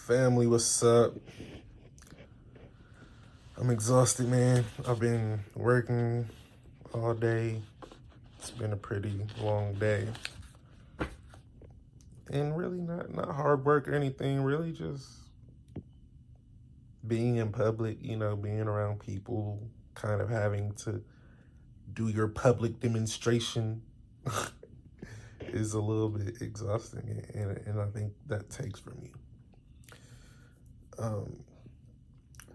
Family, what's up? I'm exhausted, man. I've been working all day. It's been a pretty long day. And really not hard work or anything, really just being in public, being around people, kind of having to do your public demonstration is a little bit exhausting, and I think that takes from you. Um,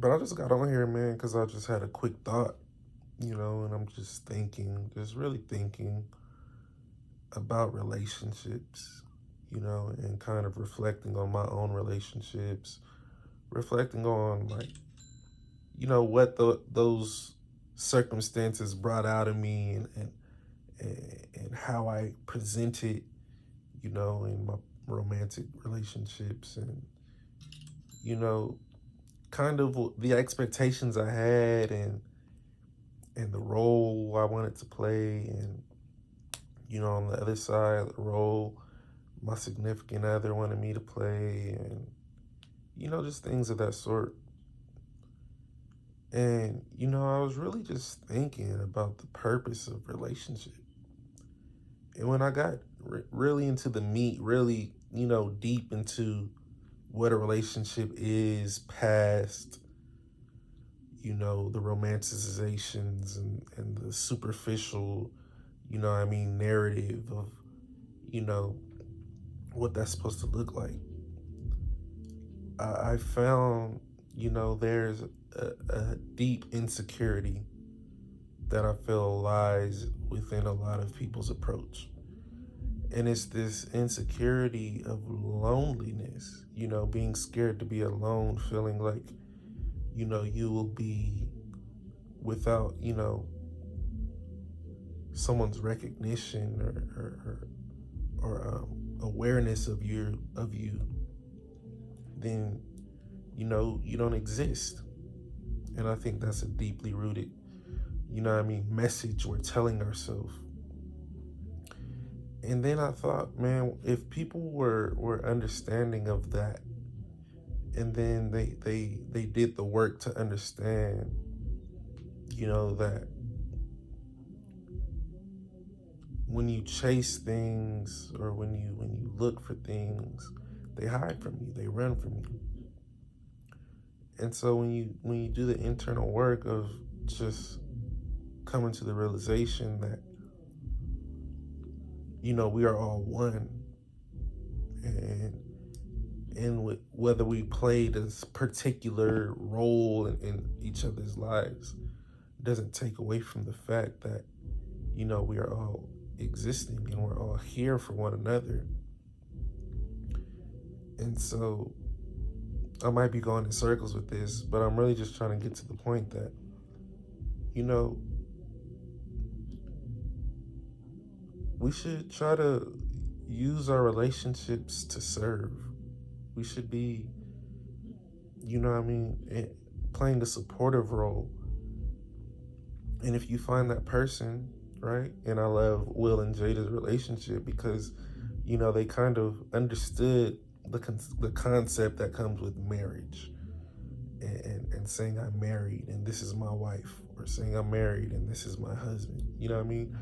but I just got on here, man, because I just had a quick thought, and I'm just thinking, just really thinking about relationships, and kind of reflecting on my own relationships, reflecting on like, what those circumstances brought out of me and how I presented, in my romantic relationships and, you know, kind of the expectations I had and the role I wanted to play and on the other side of the role my significant other wanted me to play and just things of that sort. And I was really just thinking about the purpose of relationship. And when I got really into the meat, really deep into what a relationship is past the romanticizations and the superficial narrative of you know what that's supposed to look like. I found, there's a deep insecurity that I feel lies within a lot of people's approach. And it's this insecurity of loneliness, being scared to be alone, feeling like, you will be without, someone's recognition or awareness of you, then you don't exist. And I think that's a deeply rooted message we're telling ourselves. And then I thought, man, if people were understanding of that, and then they did the work to understand that when you chase things or when you look for things, they hide from you, they run from you. And so when you do the internal work of just coming to the realization that we are all one, and with whether we play this particular role in each other's lives doesn't take away from the fact that we are all existing and we're all here for one another. And so I might be going in circles with this, but I'm really just trying to get to the point that we should try to use our relationships to serve. We should be, playing a supportive role. And if you find that person, right? And I love Will and Jada's relationship because, they kind of understood the concept that comes with marriage and saying I'm married and this is my wife, or saying I'm married and this is my husband. You know what I mean?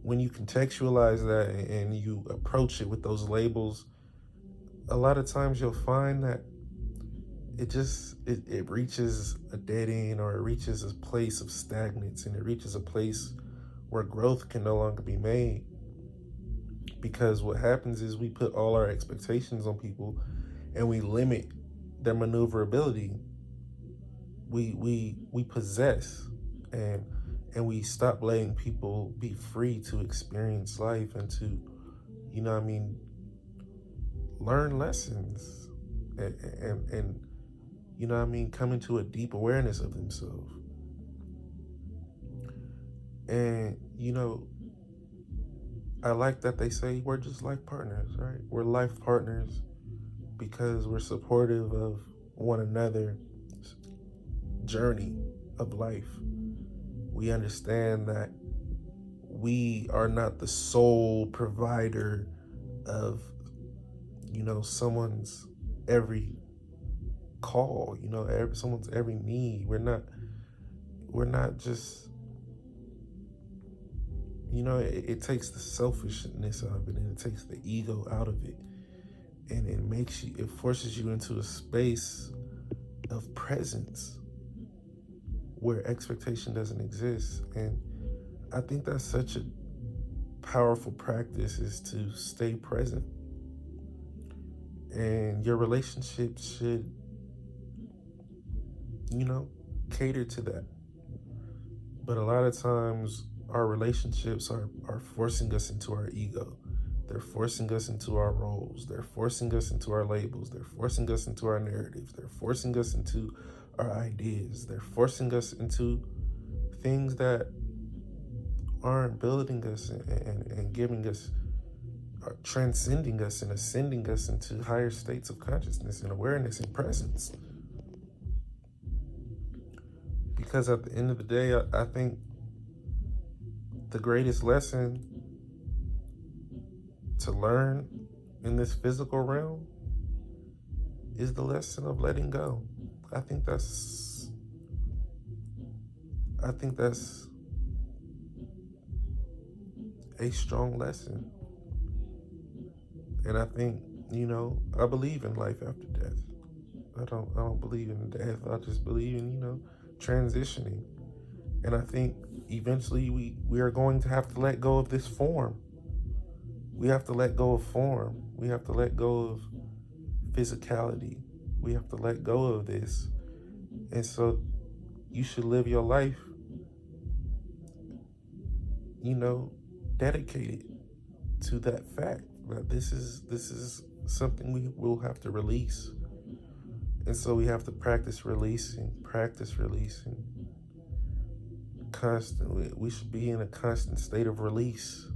When you contextualize that and you approach it with those labels, a lot of times you'll find that it reaches a dead end, or it reaches a place of stagnance, and it reaches a place where growth can no longer be made. Because what happens is we put all our expectations on people and we limit their maneuverability. We possess and we stop letting people be free to experience life and to learn lessons and come into a deep awareness of themselves. And I like that they say we're just life partners, right? We're life partners because we're supportive of one another's journey of life. We understand that we are not the sole provider of someone's every call, you know, someone's every need. We're not just, you know, it takes the selfishness of it, and it takes the ego out of it, and it forces you into a space of presence where expectation doesn't exist. And I think that's such a powerful practice, is to stay present. And your relationship should, you know, cater to that. But a lot of times our relationships are forcing us into our ego. They're forcing us into our roles. They're forcing us into our labels. They're forcing us into our narratives. They're forcing us into our ideas. They're forcing us into things that aren't building us and giving us, transcending us and ascending us into higher states of consciousness and awareness and presence. Because at the end of the day, I think the greatest lesson to learn in this physical realm is the lesson of letting go. I think that's a strong lesson. And I think, you know, I believe in life after death. I don't believe in death. I just believe in, you know, transitioning. And I think eventually we are going to have to let go of this form. We have to let go of form. We have to let go of physicality. We have to let go of this. And so you should live your life, you know, dedicated to that fact that this is something we will have to release. And so we have to practice releasing constantly. We should be in a constant state of release.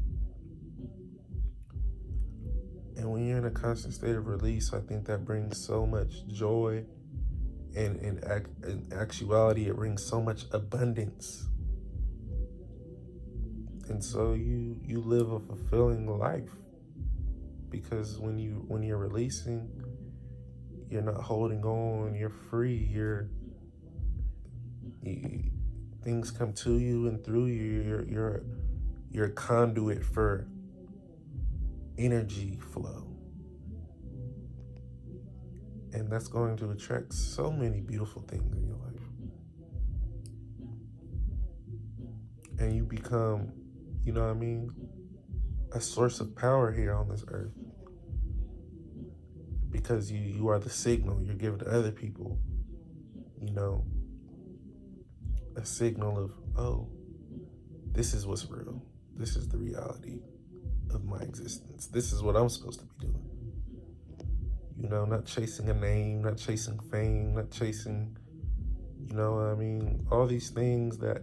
And when you're in a constant state of release, I think that brings so much joy, and in actuality, it brings so much abundance. And so you live a fulfilling life, because when you're releasing, you're not holding on. You're free. Things come to you and through you. You're a conduit for energy flow, and that's going to attract so many beautiful things in your life. And you become, you know what I mean, a source of power here on this earth, because you are the signal you're giving to other people, you know, a signal of, oh, this is what's real. This is the reality of my existence. This is what I'm supposed to be doing. You know, not chasing a name, not chasing fame, not chasing, you know what I mean, all these things that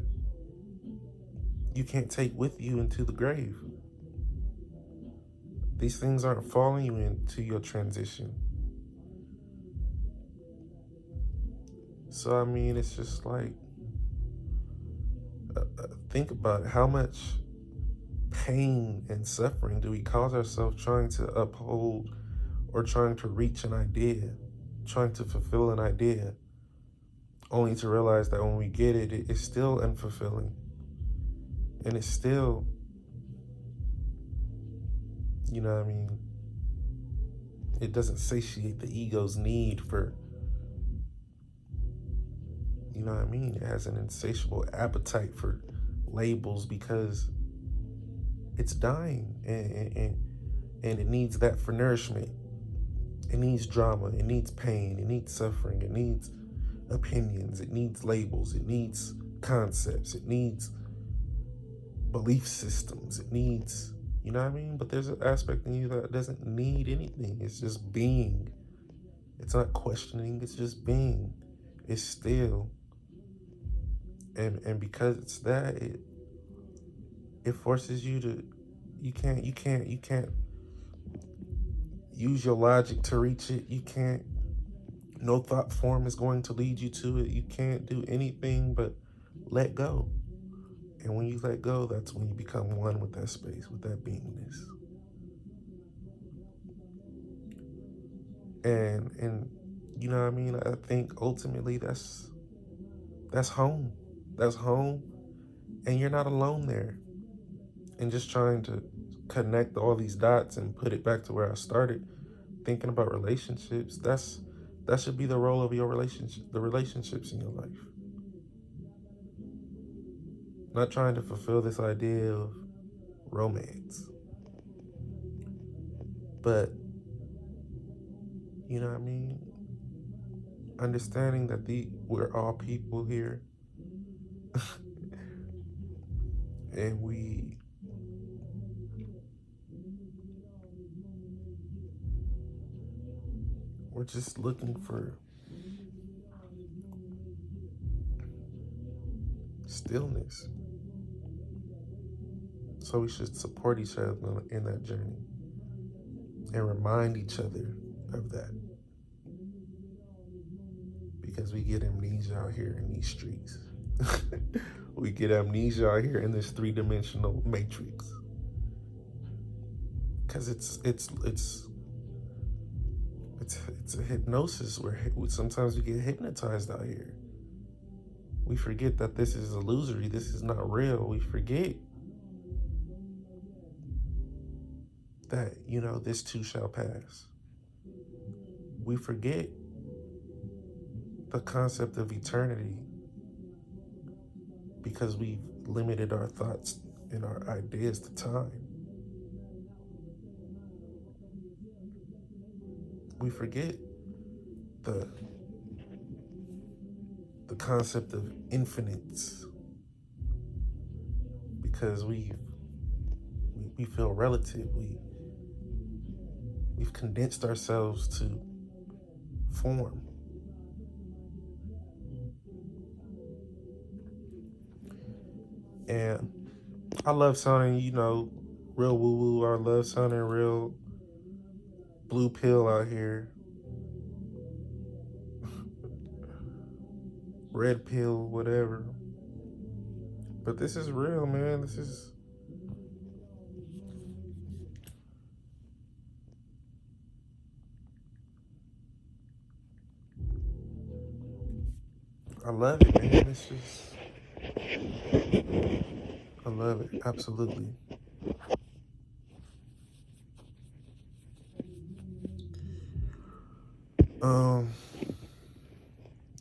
you can't take with you into the grave. These things aren't following you into your transition. So, I mean, it's just like, think about it. How much pain and suffering do we cause ourselves trying to uphold or trying to reach an idea, trying to fulfill an idea, only to realize that when we get it, it's still unfulfilling. And it's still, you know what I mean, it doesn't satiate the ego's need for, you know what I mean, it has an insatiable appetite for labels, because it's dying, and it needs that for nourishment. It needs drama, it needs pain, it needs suffering, it needs opinions, it needs labels, it needs concepts, it needs belief systems, it needs, you know what I mean? But there's an aspect in you that doesn't need anything. It's just being. It's not questioning, it's just being. It's still. And because it's that, it forces you to, you can't use your logic to reach it. You can't, no thought form is going to lead you to it. You can't do anything but let go. And when you let go, that's when you become one with that space, with that beingness. And You know what I mean? I think ultimately that's home. That's home, and you're not alone there. And just trying to connect all these dots and put it back to where I started, thinking about relationships. That should be the role of your relationship, the relationships in your life. Not trying to fulfill this idea of romance, but you know what I mean? Understanding that we're all people here, and we're just looking for stillness. So we should support each other in that journey and remind each other of that. Because we get amnesia out here in these streets. We get amnesia out here in this three-dimensional matrix. Because it's a hypnosis where sometimes we get hypnotized out here. We forget that this is illusory. This is not real. We forget that, this too shall pass. We forget the concept of eternity because we've limited our thoughts and our ideas to time. We forget the concept of infinites because we feel relative. We've condensed ourselves to form. And I love sounding, real woo-woo. I love sounding real blue pill out here. Red pill, whatever. But this is real, man. I love it, man. I love it, absolutely.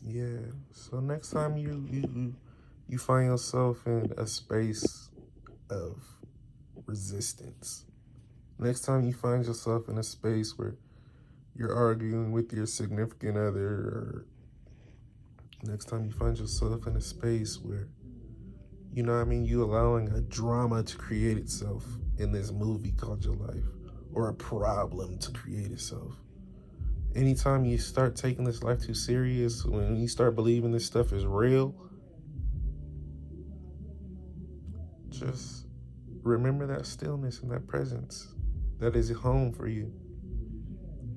Yeah. So next time you find yourself in a space of resistance, next time you find yourself in a space where you're arguing with your significant other, or next time you find yourself in a space where, you allowing a drama to create itself in this movie called your life, or a problem to create itself. Anytime you start taking this life too serious, when you start believing this stuff is real, just remember that stillness and that presence that is home for you.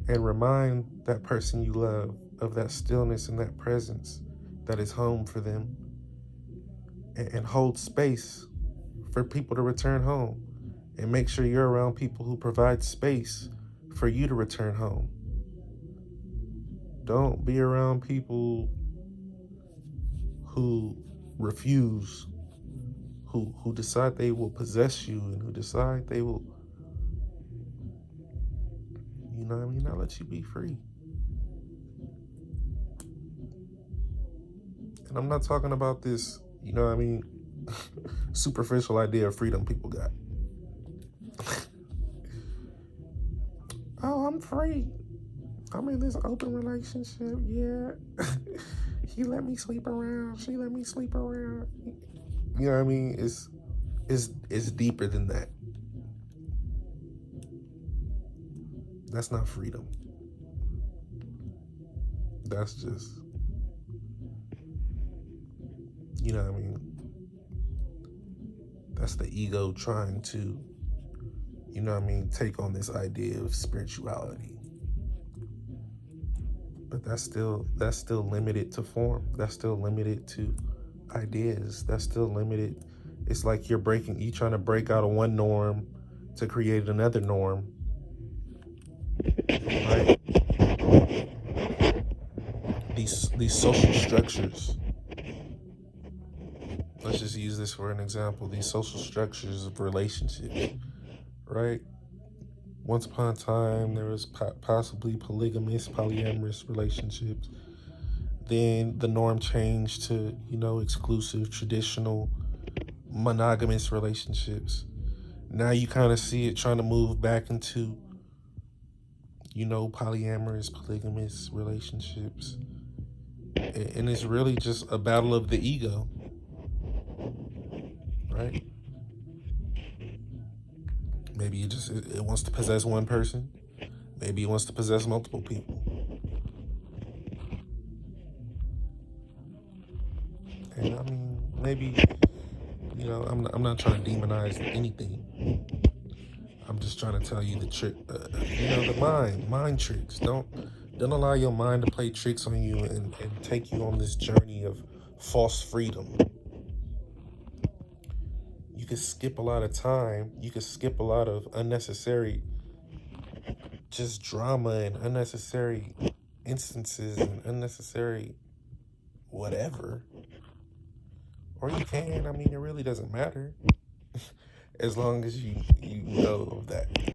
And remind that person you love of that stillness and that presence that is home for them. And hold space for people to return home. And make sure you're around people who provide space for you to return home. Don't be around people who refuse, who decide they will possess you, and who decide they will, not let you be free. And I'm not talking about this, superficial idea of freedom people got. Oh, I'm free. I'm in this open relationship, yeah. He let me sleep around. She let me sleep around. You know what I mean? It's deeper than that. That's not freedom. That's just, that's the ego trying to, take on this idea of spirituality. But that's still limited to form. That's still limited to ideas. That's still limited. It's like you're trying to break out of one norm to create another norm. Right? these social structures. Let's just use this for an example. These social structures of relationships, right? Once upon a time, there was possibly polygamous, polyamorous relationships. Then the norm changed to, exclusive, traditional, monogamous relationships. Now you kind of see it trying to move back into, polyamorous, polygamous relationships. And it's really just a battle of the ego, right? Maybe it wants to possess one person. Maybe it wants to possess multiple people. And I mean, maybe, I'm not trying to demonize anything. I'm just trying to tell you the trick, the mind tricks. Don't allow your mind to play tricks on you and take you on this journey of false freedom. You can skip a lot of time. You can skip a lot of unnecessary just drama and unnecessary instances and unnecessary whatever. Or you can. I mean, it really doesn't matter as long as you know that